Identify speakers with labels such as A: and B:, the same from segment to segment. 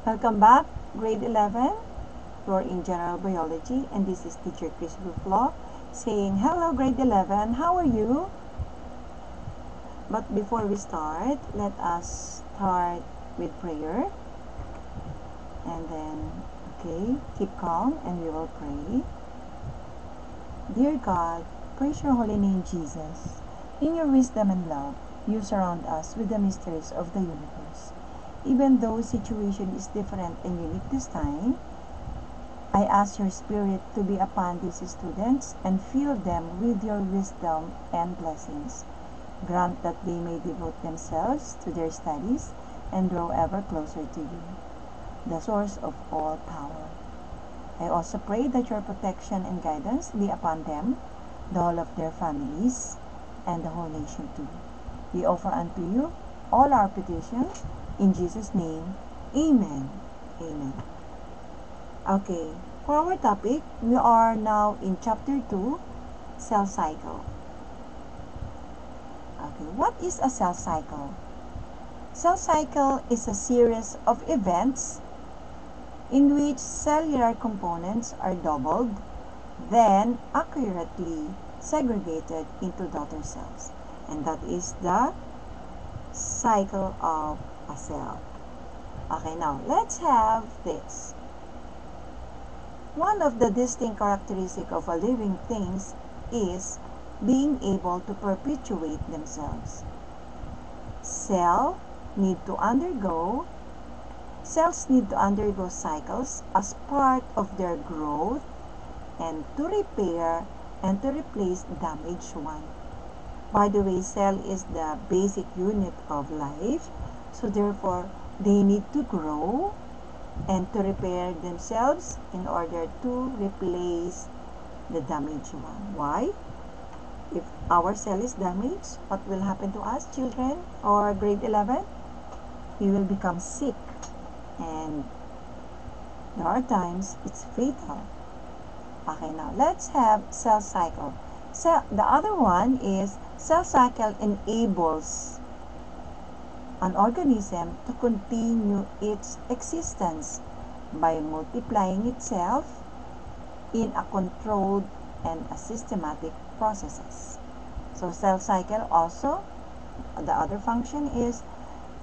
A: Welcome back, grade 11. You're in general biology, and this is teacher Chris Ruflo saying, hello grade 11, how are you? But before we start, let us start with prayer. And then, okay, keep calm and we will pray. Dear God, praise your holy name, Jesus. In your wisdom and love, you surround us with the mysteries of the universe. Even though situation is different and unique this time, I ask your spirit to be upon these students and fill them with your wisdom and blessings. Grant that they may devote themselves to their studies and grow ever closer to you, the source of all power. I also pray that your protection and guidance be upon them, the whole of their families, and the whole nation too. We offer unto you all our petitions. In Jesus' name, Amen. Amen. Okay, for our topic, we are now in chapter 2, cell cycle. Okay, what is a cell cycle? Cell cycle is a series of events in which cellular components are doubled, then accurately segregated into daughter cells. And that is the cycle of a cell. Okay, now let's have this. One of the distinct characteristics of a living things is being able to perpetuate themselves. Cells need to undergo cycles as part of their growth and to repair and to replace damaged one. By the way, cell is the basic unit of life, so therefore they need to grow and to repair themselves in order to replace the damaged one. Why? If our cell is damaged, what will happen to us, children, or grade 11? We will become sick, and there are times it's fatal. Okay, now let's have cell cycle. The other one is cell cycle enables an organism to continue its existence by multiplying itself in a controlled and a systematic processes. So cell cycle also, the other function is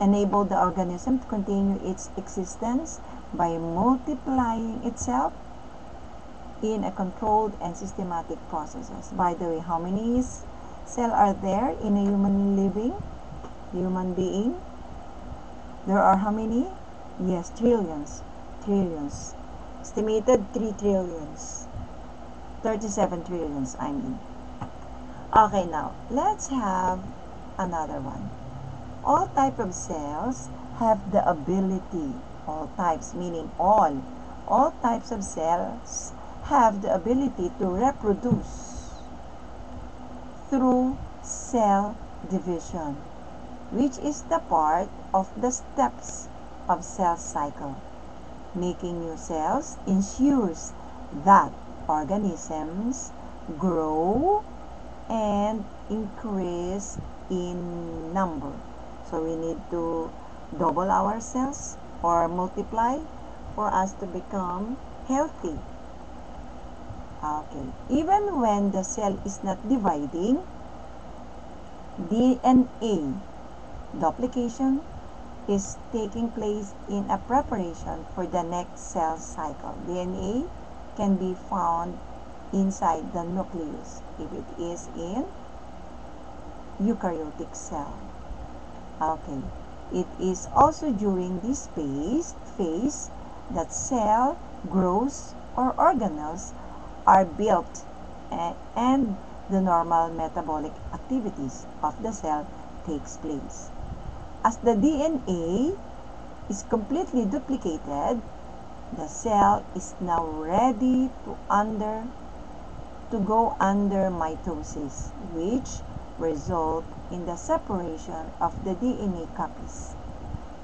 A: enable the organism to continue its existence by multiplying itself in a controlled and systematic processes. By the way, how many cells are there in a human being? There are how many? Yes, trillions. Estimated 3 trillions. 37 trillions, I mean. Okay, now, let's have another one. All types of cells have the ability, all types meaning all types of cells have the ability to reproduce through cell division, which is the part of the steps of cell cycle. Making new cells ensures that organisms grow and increase in number. So we need to double our cells or multiply for us to become healthy. Okay, even when the cell is not dividing, DNA duplication is taking place in a preparation for the next cell cycle. DNA can be found inside the nucleus if it is in eukaryotic cell. Okay, it is also during this phase that cell grows or organelles are built and the normal metabolic activities of the cell takes place. As the DNA is completely duplicated, the cell is now ready to go under mitosis, which result in the separation of the DNA copies.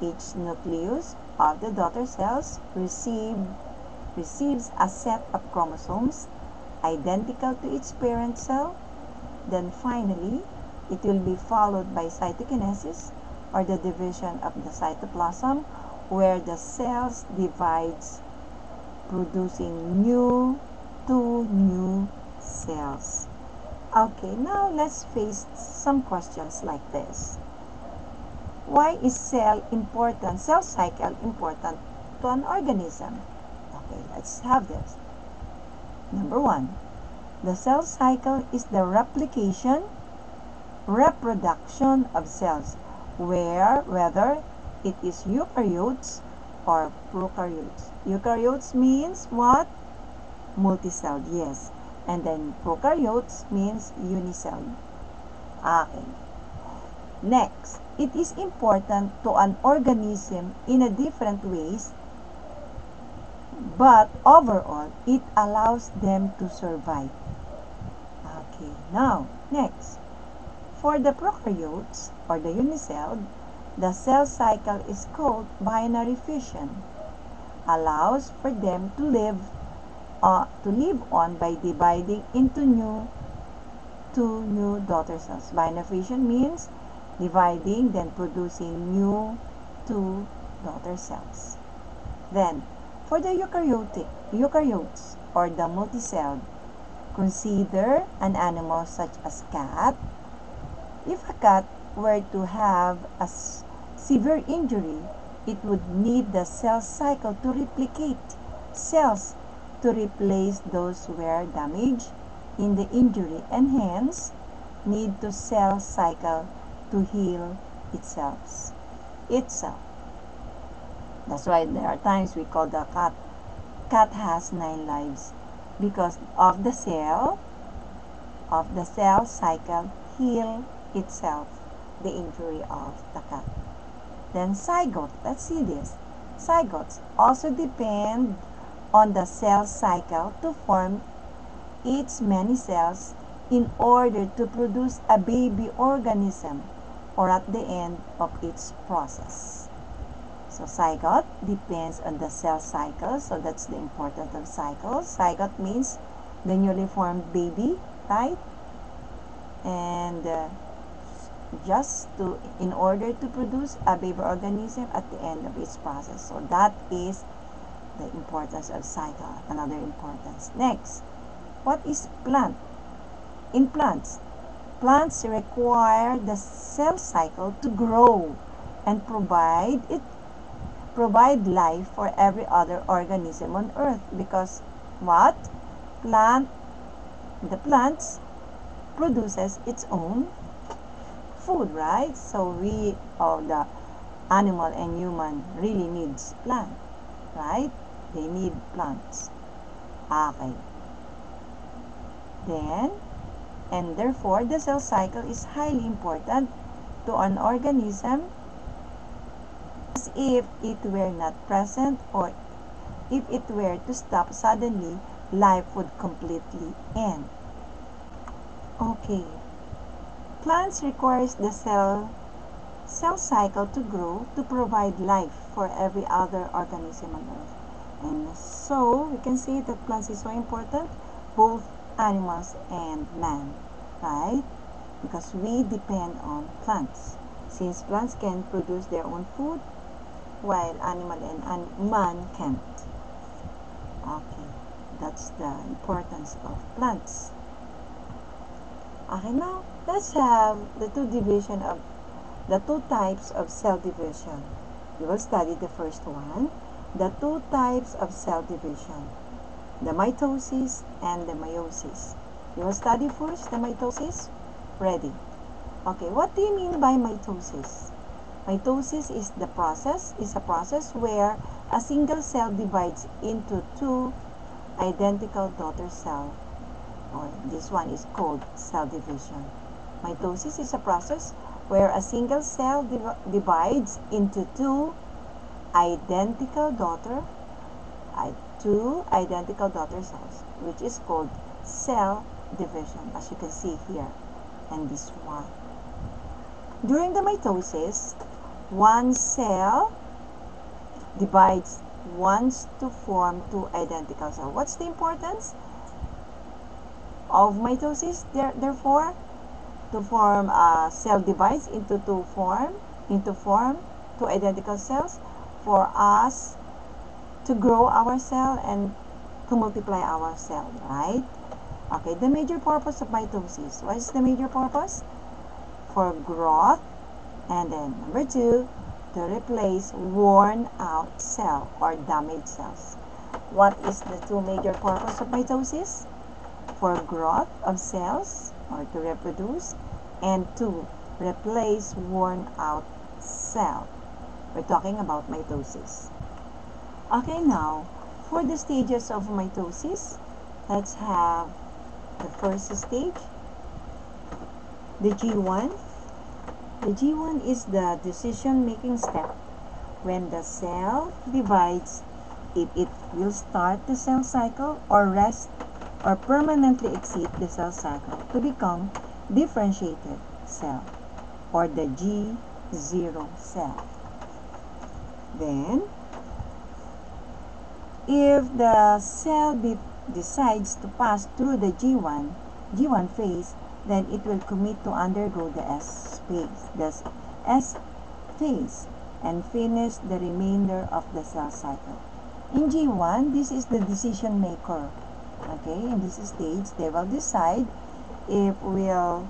A: Each nucleus of the daughter cells receives a set of chromosomes identical to its parent cell. Then finally, it will be followed by cytokinesis, or the division of the cytoplasm, where the cells divides, producing two new cells. Okay, now let's face some questions like this. Why is cell cycle important to an organism? Okay, let's have this. Number one, the cell cycle is the reproduction of cells, whether it is eukaryotes or prokaryotes. Eukaryotes means what? Multicelled, yes. And then prokaryotes means unicelled. Okay. Next, it is important to an organism in a different ways, but overall, it allows them to survive. Okay, now, next. For the prokaryotes, or the unicelled, the cell cycle is called binary fission. Allows for them to live on by dividing into two new daughter cells. Binary fission means dividing, then producing two daughter cells. Then, for the eukaryotes, or the multicelled, consider an animal such as cat. If a cat were to have a severe injury, it would need the cell cycle to replicate cells to replace those were damaged in the injury, and hence need to cell cycle to heal itself. That's why there are times we call the cat has 9 lives, because of the cell cycle heal itself the injury of the cat. Then zygote, let's see this. Zygotes also depend on the cell cycle to form its many cells in order to produce a baby organism, or at the end of its process. So zygote depends on the cell cycle, so that's the importance of cycles. Zygote means the newly formed baby, right? And in order to produce a baby organism at the end of its process. So that is the importance of cycle, another importance. Next, what is plant? In plants require the cell cycle to grow and provide life for every other organism on earth, because what? The plants produces its own food, right? So the animal and human really needs plant, right? They need plants. Okay. Then, and therefore, the cell cycle is highly important to an organism, as if it were not present, or if it were to stop suddenly, life would completely end. Okay. Plants requires the cell cycle to grow to provide life for every other organism on earth. And so, we can see that plants is so important, both animals and man, right? Because we depend on plants, since plants can produce their own food, while animal and man can't. Okay, that's the importance of plants. Okay, now let's have the two types of cell division. We will study the first one, the two types of cell division, the mitosis and the meiosis. We will study first the mitosis. Ready? Okay, what do you mean by mitosis? Mitosis is a process where a single cell divides into two identical daughter cells. Or this one is called cell division. Mitosis is a process where a single cell divides into two identical daughter cells, which is called cell division, as you can see here in this one. During the mitosis, one cell divides once to form two identical cells. What's the importance of mitosis? Therefore, to form a cell divides into form two identical cells. for us to grow our cell and to multiply our cell, right? Okay, the major purpose of mitosis. What is the major purpose? For growth, and then number 2, to replace worn out cell or damaged cells. What is the 2 major purpose of mitosis? For growth of cells or to reproduce, and to replace worn out cell. We're talking about mitosis. Okay, now for the stages of mitosis, let's have the first stage, the G1. The G1 is the decision-making step when the cell divides, if it will start the cell cycle or rest or permanently exit the cell cycle to become differentiated cell or the G0 cell. Then, if the cell decides to pass through the G1 phase, then it will commit to undergo the S phase, and finish the remainder of the cell cycle. In G1, this is the decision maker. Okay, in this stage, they will decide if we'll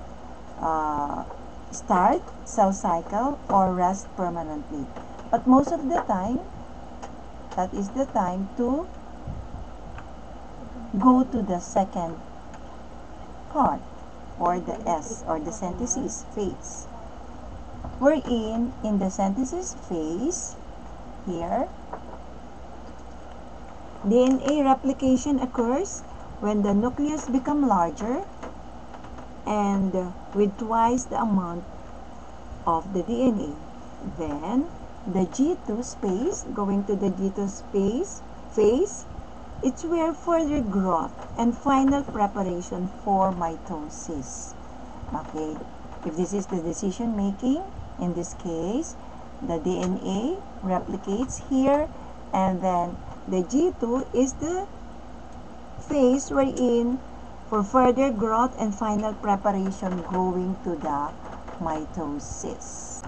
A: start cell cycle or rest permanently. But most of the time, that is the time to go to the second part, or the S, or the synthesis phase. Wherein, in the synthesis phase, here, DNA replication occurs when the nucleus becomes larger and with twice the amount of the DNA. Then, the G2 space, going to the G2 phase, it's where further growth and final preparation for mitosis. Okay, if this is the decision making, in this case, the DNA replicates here, and then the G2 is the phase wherein for further growth and final preparation going to the mitosis.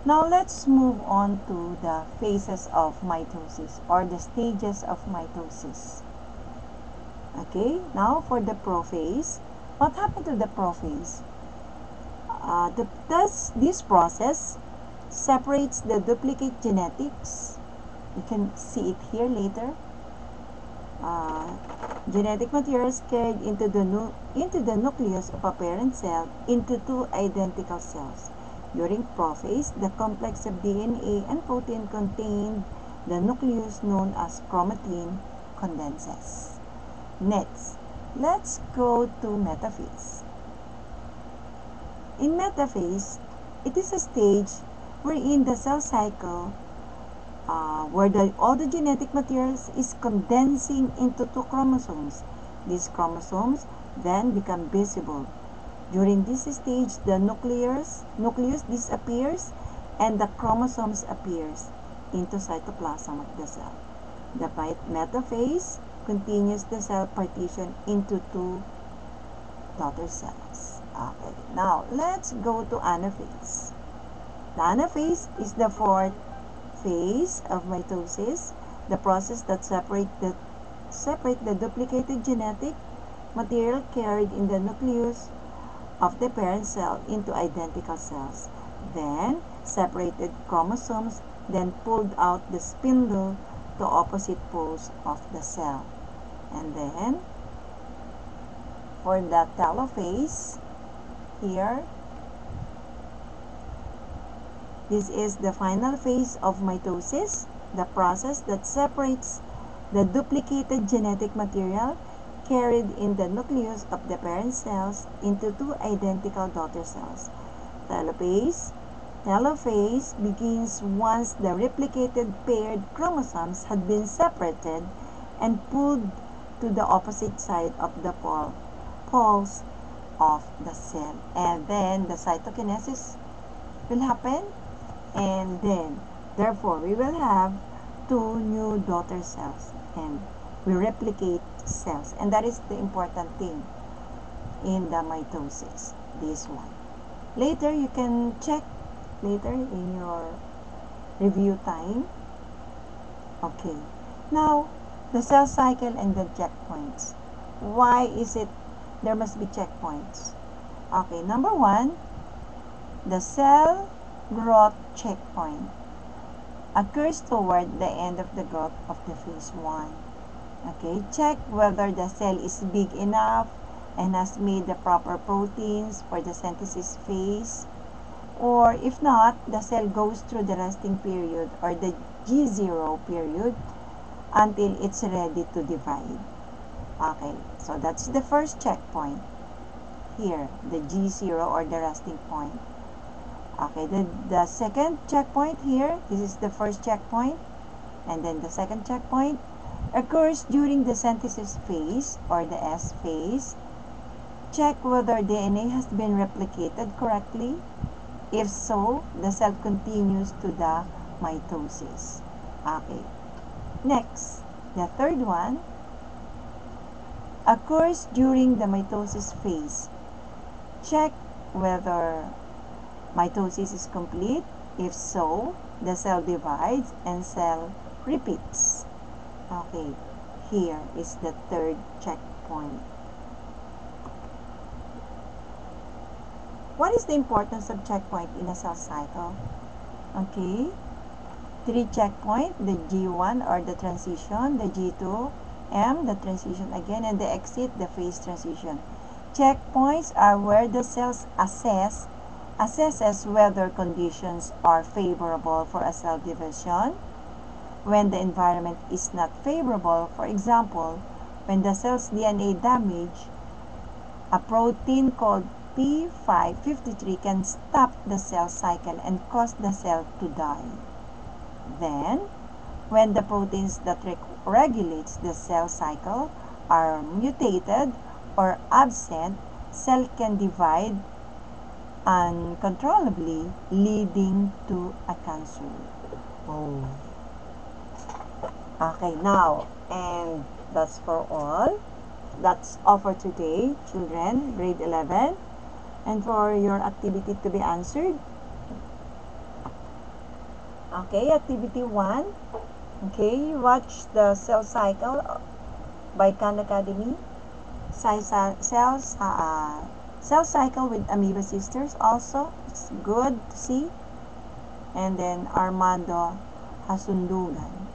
A: Now let's move on to the phases of mitosis or the stages of mitosis. Okay, now for the prophase. What happened to the prophase? This process separates the duplicate genetics. You can see it here later. Genetic materials carried into the nucleus of a parent cell into 2 identical cells. During prophase, the complex of DNA and protein contained the nucleus known as chromatin condenses. Next, let's go to metaphase. In metaphase, it is a stage wherein the cell cycle, where all the genetic materials is condensing into 2 chromosomes. These chromosomes then become visible. During this stage, the nucleus disappears and the chromosomes appears into cytoplasm of the cell. The metaphase continues the cell partition into 2 daughter cells. Okay, now let's go to anaphase. The anaphase is the 4th phase of mitosis, the process that separate the duplicated genetic material carried in the nucleus of the parent cell into identical cells. Then, separated chromosomes then pulled out the spindle to opposite poles of the cell. And then, for the telophase, here, this is the final phase of mitosis, the process that separates the duplicated genetic material carried in the nucleus of the parent cells into 2 identical daughter cells. Telophase begins once the replicated paired chromosomes had been separated and pulled to the opposite side of the poles of the cell. And then the cytokinesis will happen, and then therefore we will have 2 new daughter cells and we replicate cells, and that is the important thing in the mitosis, this one. Later you can check later in your review time Okay. Now, the cell cycle and the checkpoints. Why is it there must be checkpoints? Okay, number one, the cell growth checkpoint occurs toward the end of the growth of the phase 1. Okay, check whether the cell is big enough and has made the proper proteins for the synthesis phase, or if not, the cell goes through the resting period or the G0 period until it's ready to divide. Okay, so that's the first checkpoint here, the G0 or the resting point. Okay, the second checkpoint here, this is the first checkpoint, and then the second checkpoint occurs during the synthesis phase or the S phase. Check whether DNA has been replicated correctly. If so, the cell continues to the mitosis. Okay. Next, the third one occurs during the mitosis phase. Check whether mitosis is complete. If so, the cell divides and cell repeats. Okay, here is the third checkpoint. What is the importance of checkpoint in a cell cycle? Okay, 3 checkpoint, the G1 or the transition, the G2, M, the transition again, and the exit, the phase transition. Checkpoints are where the cells assesses whether conditions are favorable for a cell division. When the environment is not favorable, for example, when the cell's DNA damage, a protein called P553 can stop the cell cycle and cause the cell to die. Then, when the proteins that regulates the cell cycle are mutated or absent, cell can divide uncontrollably, leading to a cancer. Oh. Okay, now, and that's for all. That's all for today, children, grade 11. And for your activity to be answered. Okay, activity 1. Okay, watch the cell cycle by Khan Academy. Cell cycle with Amoeba Sisters also. It's good to see. And then Armando Hasundugan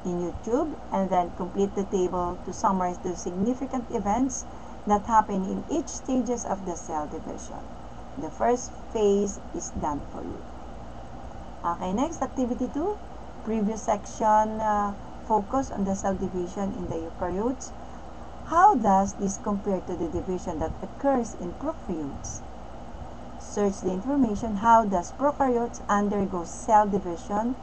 A: in YouTube. And then complete the table to summarize the significant events that happen in each stages of the cell division. The first phase is done for you. Okay, next, activity 2. Previous section focus on the cell division in the eukaryotes. How does this compare to the division that occurs in prokaryotes? Search the information. How does prokaryotes undergo cell division,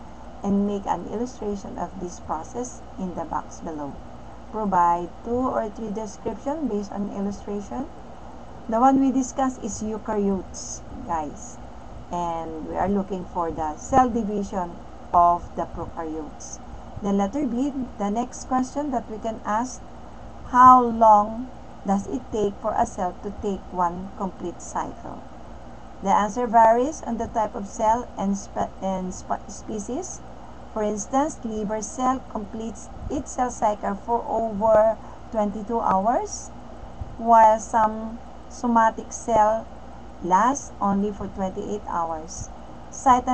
A: and make an illustration of this process in the box below. Provide 2 or 3 descriptions based on illustration. The one we discussed is eukaryotes, guys. And we are looking for the cell division of the prokaryotes. Then letter B, the next question that we can ask, how long does it take for a cell to take one complete cycle? The answer varies on the type of cell and species. For instance, liver cell completes its cell cycle for over 22 hours, while some somatic cell lasts only for 28 hours. Cite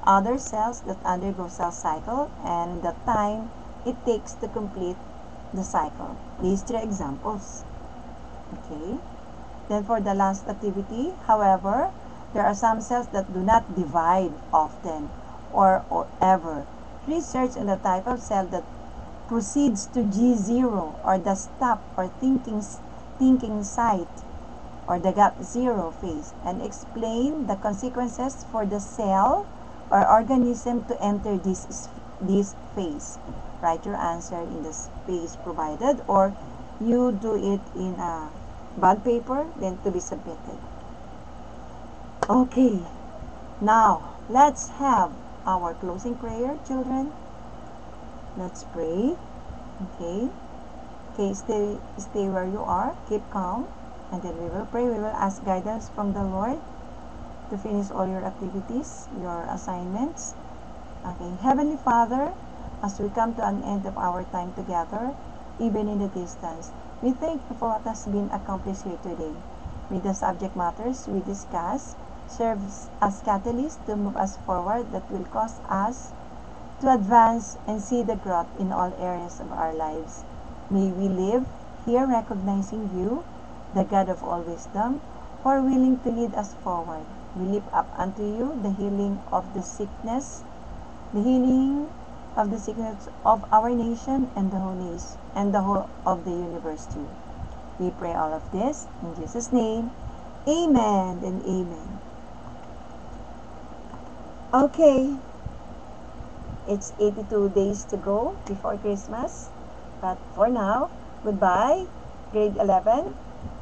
A: other cells that undergo cell cycle and the time it takes to complete the cycle. These 3 examples. Okay. Then for the last activity, however, there are some cells that do not divide often or ever. Research on the type of cell that proceeds to G0 or the stop or thinking site or the gap 0 phase, and explain the consequences for the cell or organism to enter this phase. Write your answer in the space provided, or you do it in a bond paper then to be submitted. Okay, now let's have our closing prayer, children. Let's pray. Okay, stay where you are, keep calm, and then we will pray. We will ask guidance from the Lord to finish all your activities, your assignments. Okay, Heavenly Father, as we come to an end of our time together, even in the distance. We thank you for what has been accomplished here today. May the subject matters we discuss serves as catalyst to move us forward that will cause us to advance and see the growth in all areas of our lives. May we live here recognizing you, the God of all wisdom, who are willing to lead us forward. We lift up unto you the healing of the sickness of our nation and the whole of the universe too. We pray all of this in Jesus' name. Amen and amen. Okay, it's 82 days to go before Christmas. But for now, goodbye, grade 11,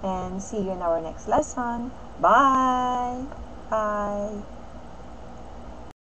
A: and see you in our next lesson. Bye! Bye!